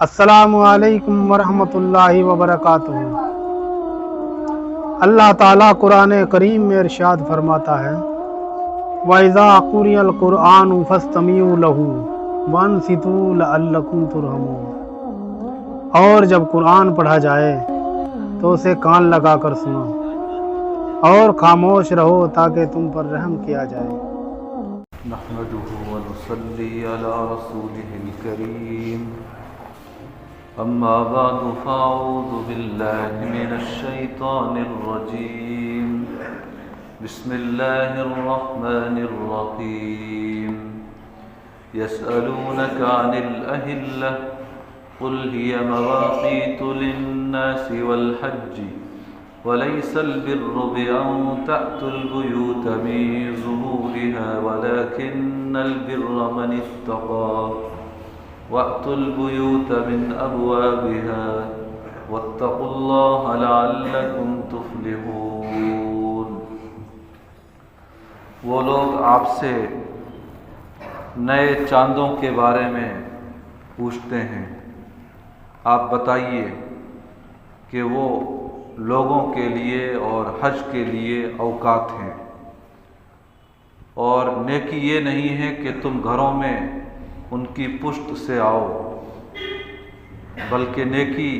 السلام علیکم ورحمۃ اللہ وبرکاتہ۔ اللہ تعالیٰ قرآن کریم میں ارشاد فرماتا ہے وَإِذَا قُرِئَ الْقُرْآنُ فَاسْتَمِعُوا لَهُ وَأَنصِتُوا لَعَلَّكُمْ تُرْحَمُونَ، اور جب قرآن پڑھا جائے تو اسے کان لگا کر سنو اور خاموش رہو تاکہ تم پر رحم کیا جائے۔ نحمده ونصلي على رسوله الكريم، أما بعد فأعوذ بالله من الشيطان الرجيم، بسم الله الرحمن الرحيم، يسألونك عن الأهلة قل هي مواقيت للناس والحج وليس البر بأن تأتوا البيوت من ظهورها ولكن البر من اتقى وأتوا البيوت من أبوابها واتقوا الله لعلكم تفلحون۔ وہ لوگ آپ سے نئے چاندوں کے بارے میں پوچھتے ہیں، آپ بتائیے کہ وہ لوگوں کے لیے اور حج کے لیے اوقات ہیں، اور نیکی یہ نہیں ہے کہ تم گھروں میں ان کی پشت سے آؤ، بلکہ نیکی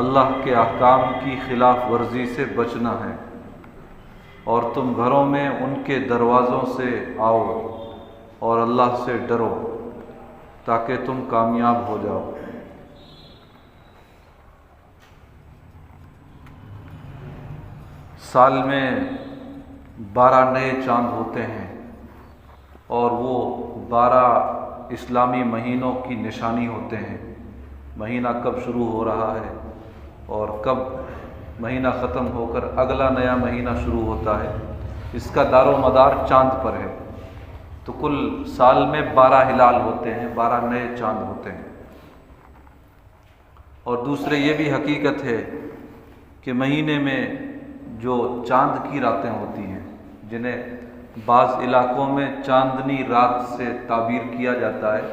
اللہ کے احکام کی خلاف ورزی سے بچنا ہے، اور تم گھروں میں ان کے دروازوں سے آؤ اور اللہ سے ڈرو تاکہ تم کامیاب ہو جاؤ۔ سال میں 12 نئے چاند ہوتے ہیں، اور وہ 12 اسلامی مہینوں کی نشانی ہوتے ہیں۔ مہینہ کب شروع ہو رہا ہے اور کب مہینہ ختم ہو کر اگلا نیا مہینہ شروع ہوتا ہے، اس کا دار و مدار چاند پر ہے۔ تو کل سال میں 12 ہلال ہوتے ہیں، 12 نئے چاند ہوتے ہیں۔ اور دوسرے یہ بھی حقیقت ہے کہ مہینے میں جو چاند کی راتیں ہوتی ہیں، جنہیں بعض علاقوں میں چاندنی رات سے تعبیر کیا جاتا ہے،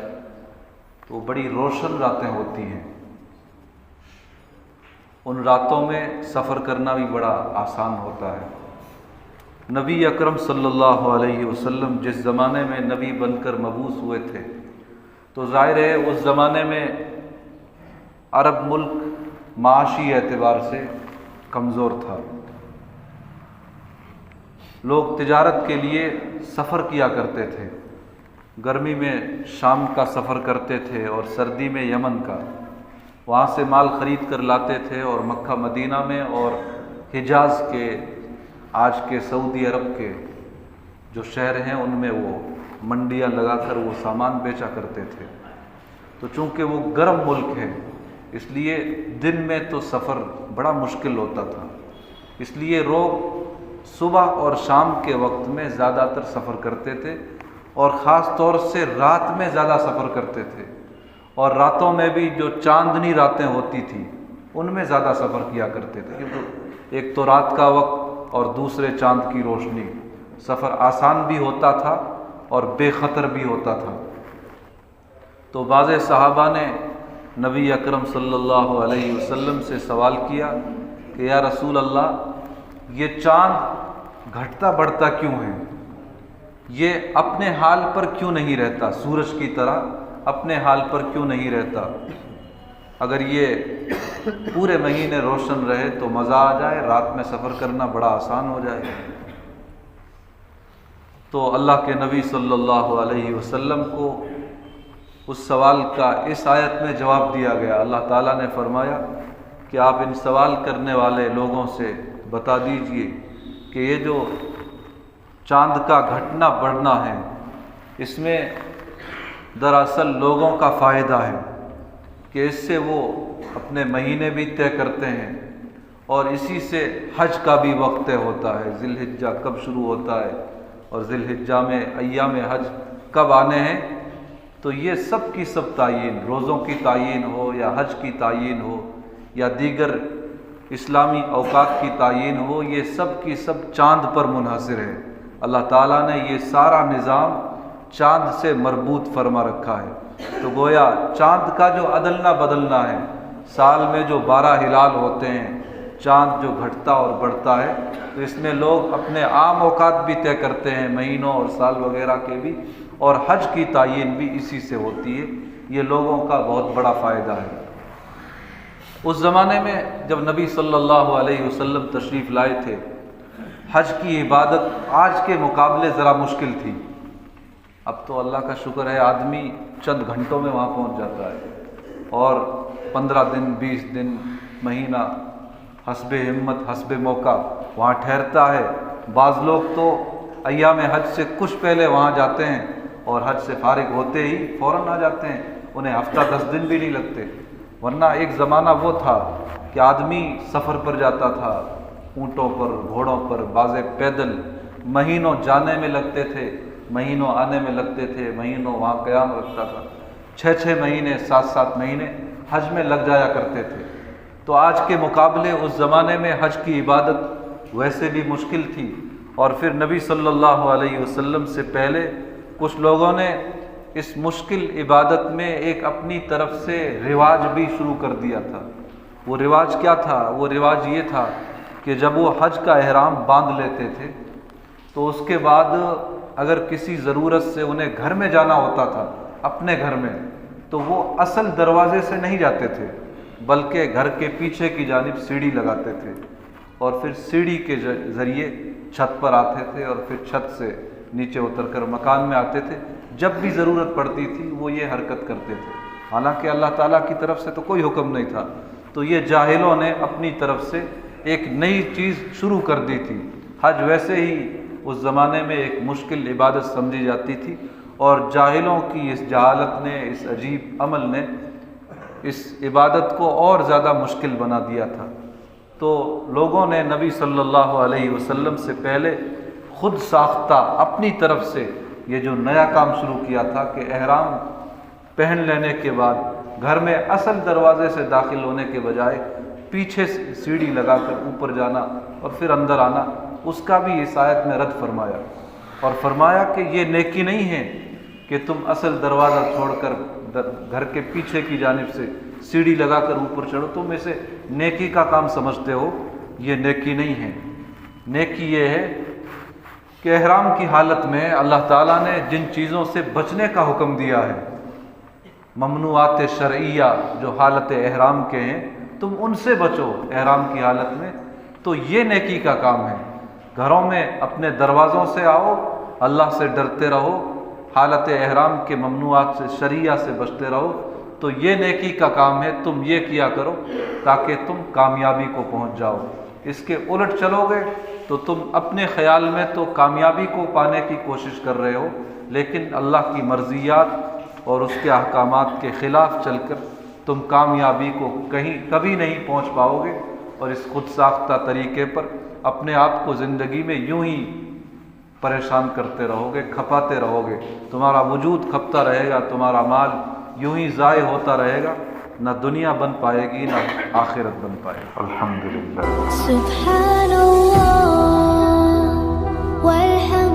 تو بڑی روشن راتیں ہوتی ہیں۔ ان راتوں میں سفر کرنا بھی بڑا آسان ہوتا ہے۔ نبی اکرم صلی اللہ علیہ وسلم جس زمانے میں نبی بن کر مبعوث ہوئے تھے، تو ظاہر ہے اس زمانے میں عرب ملک معاشی اعتبار سے کمزور تھا۔ لوگ تجارت کے لیے سفر کیا کرتے تھے، گرمی میں شام کا سفر کرتے تھے اور سردی میں یمن کا، وہاں سے مال خرید کر لاتے تھے، اور مکہ مدینہ میں اور حجاز کے، آج کے سعودی عرب کے جو شہر ہیں ان میں وہ منڈیاں لگا کر وہ سامان بیچا کرتے تھے۔ تو چونکہ وہ گرم ملک ہے، اس لیے دن میں تو سفر بڑا مشکل ہوتا تھا، اس لیے لوگ صبح اور شام کے وقت میں زیادہ تر سفر کرتے تھے، اور خاص طور سے رات میں زیادہ سفر کرتے تھے، اور راتوں میں بھی جو چاندنی راتیں ہوتی تھیں ان میں زیادہ سفر کیا کرتے تھے، کیونکہ ایک تو رات کا وقت اور دوسرے چاند کی روشنی، سفر آسان بھی ہوتا تھا اور بے خطر بھی ہوتا تھا۔ تو بعض صحابہ نے نبی اکرم صلی اللہ علیہ وسلم سے سوال کیا کہ یا رسول اللہ، یہ چاند گھٹتا بڑھتا کیوں ہے؟ یہ اپنے حال پر کیوں نہیں رہتا؟ سورج کی طرح اپنے حال پر کیوں نہیں رہتا؟ اگر یہ پورے مہینے روشن رہے تو مزہ آ جائے، رات میں سفر کرنا بڑا آسان ہو جائے۔ تو اللہ کے نبی صلی اللہ علیہ وسلم کو اس سوال کا اس آیت میں جواب دیا گیا۔ اللہ تعالیٰ نے فرمایا کہ آپ ان سوال کرنے والے لوگوں سے بتا دیجئے کہ یہ جو چاند کا گھٹنا بڑھنا ہے، اس میں دراصل لوگوں کا فائدہ ہے کہ اس سے وہ اپنے مہینے بھی طے کرتے ہیں، اور اسی سے حج کا بھی وقت طے ہوتا ہے، ذی الحجہ کب شروع ہوتا ہے اور ذی الحجہ میں ایام حج کب آنے ہیں۔ تو یہ سب کی سب تعین، روزوں کی تعین ہو یا حج کی تعین ہو یا دیگر اسلامی اوقات کی تعین ہو، یہ سب کی سب چاند پر منحصر ہے۔ اللہ تعالیٰ نے یہ سارا نظام چاند سے مربوط فرما رکھا ہے۔ تو گویا چاند کا جو عدلنا بدلنا ہے، سال میں جو 12 ہلال ہوتے ہیں، چاند جو گھٹتا اور بڑھتا ہے، تو اس میں لوگ اپنے عام اوقات بھی طے کرتے ہیں، مہینوں اور سال وغیرہ کے بھی، اور حج کی تعین بھی اسی سے ہوتی ہے۔ یہ لوگوں کا بہت بڑا فائدہ ہے۔ اس زمانے میں جب نبی صلی اللہ علیہ وسلم تشریف لائے تھے، حج کی عبادت آج کے مقابلے ذرا مشکل تھی۔ اب تو اللہ کا شکر ہے آدمی چند گھنٹوں میں وہاں پہنچ جاتا ہے، اور 15 دن 20 دن مہینہ حسب ہمت حسب موقع وہاں ٹھہرتا ہے۔ بعض لوگ تو ایام حج سے کچھ پہلے وہاں جاتے ہیں اور حج سے فارغ ہوتے ہی فوراً آ جاتے ہیں، انہیں ہفتہ 10 دن بھی نہیں لگتے۔ ورنہ ایک زمانہ وہ تھا کہ آدمی سفر پر جاتا تھا، اونٹوں پر، گھوڑوں پر، بازے پیدل، مہینوں جانے میں لگتے تھے، مہینوں آنے میں لگتے تھے، مہینوں وہاں قیام رکھتا تھا، 6 مہینے 7 مہینے حج میں لگ جایا کرتے تھے۔ تو آج کے مقابلے اس زمانے میں حج کی عبادت ویسے بھی مشکل تھی، اور پھر نبی صلی اللہ علیہ وسلم سے پہلے کچھ لوگوں نے اس مشکل عبادت میں ایک اپنی طرف سے رواج بھی شروع کر دیا تھا۔ وہ رواج کیا تھا؟ وہ رواج یہ تھا کہ جب وہ حج کا احرام باندھ لیتے تھے تو اس کے بعد اگر کسی ضرورت سے انہیں گھر میں جانا ہوتا تھا، اپنے گھر میں، تو وہ اصل دروازے سے نہیں جاتے تھے، بلکہ گھر کے پیچھے کی جانب سیڑھی لگاتے تھے، اور پھر سیڑھی کے ذریعے چھت پر آتے تھے، اور پھر چھت سے نیچے اتر کر مکان میں آتے تھے۔ جب بھی ضرورت پڑتی تھی وہ یہ حرکت کرتے تھے، حالانکہ اللہ تعالیٰ کی طرف سے تو کوئی حکم نہیں تھا۔ تو یہ جاہلوں نے اپنی طرف سے ایک نئی چیز شروع کر دی تھی۔ حج ویسے ہی اس زمانے میں ایک مشکل عبادت سمجھی جاتی تھی، اور جاہلوں کی اس جہالت نے، اس عجیب عمل نے اس عبادت کو اور زیادہ مشکل بنا دیا تھا۔ تو لوگوں نے نبی صلی اللہ علیہ وسلم سے پہلے خود ساختہ اپنی طرف سے یہ جو نیا کام شروع کیا تھا کہ احرام پہن لینے کے بعد گھر میں اصل دروازے سے داخل ہونے کے بجائے پیچھے سے سیڑھی لگا کر اوپر جانا اور پھر اندر آنا، اس کا بھی اس آیت میں رد فرمایا، اور فرمایا کہ یہ نیکی نہیں ہے کہ تم اصل دروازہ چھوڑ کر گھر کے پیچھے کی جانب سے سیڑھی لگا کر اوپر چڑھو، تم اسے نیکی کا کام سمجھتے ہو، یہ نیکی نہیں ہے۔ نیکی یہ ہے کہ احرام کی حالت میں اللہ تعالیٰ نے جن چیزوں سے بچنے کا حکم دیا ہے، ممنوعات شرعیہ جو حالت احرام کے ہیں، تم ان سے بچو احرام کی حالت میں، تو یہ نیکی کا کام ہے۔ گھروں میں اپنے دروازوں سے آؤ، اللہ سے ڈرتے رہو، حالت احرام کے ممنوعات سے شرعیہ سے بچتے رہو، تو یہ نیکی کا کام ہے، تم یہ کیا کرو تاکہ تم کامیابی کو پہنچ جاؤ۔ اس کے الٹ چلو گے تو تم اپنے خیال میں تو کامیابی کو پانے کی کوشش کر رہے ہو، لیکن اللہ کی مرضیات اور اس کے احکامات کے خلاف چل کر تم کامیابی کو کبھی نہیں پہنچ پاؤ گے، اور اس خود ساختہ طریقے پر اپنے آپ کو زندگی میں یوں ہی پریشان کرتے رہو گے، کھپاتے رہو گے، تمہارا وجود کھپتا رہے گا، تمہارا مال یوں ہی ضائع ہوتا رہے گا، نہ دنیا بن پائے گی نہ آخرت بن پائے گی۔ الحمدللہ۔ سبحان اللہ والحمد